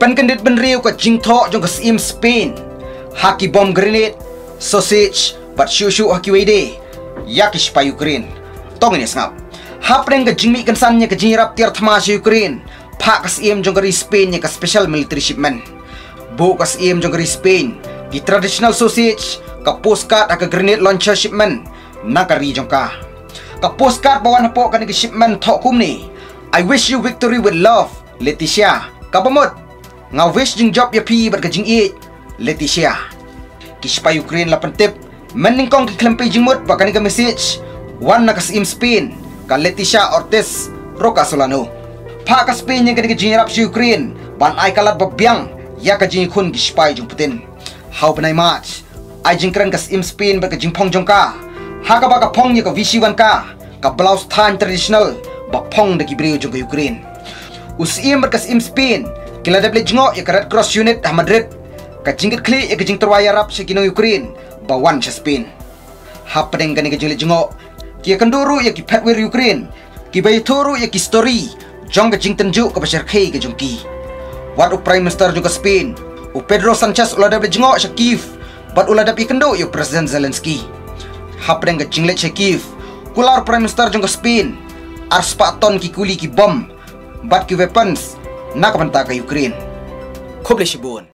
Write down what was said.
Penkendit benriu ka jingtho jong ka sim Spain. Haki bom grenade, sausage, bat shushu haki wede. Yakish pa Ukraine. Tong ini sngap. Hapreng ka jingmi kansannya ka jingrap tiar thmasya Ukraine. Pa ka sim jong ka Spain nya ka special military shipment. Bu ka sim jong ka Spain. Di traditional sausage ka postcard ka grenade launcher shipment. Nakari jong ka. Ka postcard bawan po ka ni shipment thok kum ni. I wish you victory with love, Leticia. Kapamot. Nga wish jing job ya pi bat ka jing it, Leticia. Kispa Ukraine la pentip. Meningkong ki klempe jing mut ba ka ni ka message. Wan na ka sim Spain. Ka Leticia Ortiz Roca Solano. Pa ka Spain yang ka ni ka jing rap si Ukraine. Ban ay kalat babyang. Ya ka jing kun kispa jing Putin. How benai match. Ay jing kren ka sim Spain bat ka jing pong jong ka. Haka baka pong niya ka visiwan ka. Ka blouse tan traditional. Ba pong na kibriyo jong ka Ukraine. Usim bat ka sim Spain. Kila dable jingo ya ka Red Cross unit ha Madrid. Ka jingit kli ya ka jing terwaya rap sa kinong Ukraine. Bawan sa Spain. Hapadeng ka ni ka jinglit jingo. Kia kanduru ya ki petwer Ukraine. Ki bayaturu ya ki story. Jong ka jing tenju ka basyar kay ka jong ki. Wat u Prime Minister jong ka Spain. U Pedro Sanchez ula dable jingo sa Kiev. Bat ula dable kando ya President Zelensky. Hapadeng ka jinglit sa Kiev. Kular Prime Minister jong ka Spain. Arspa ton ki kuli ki bom. Bat ki weapons. Nakapanta ka Ukraine. Kuble Shibun.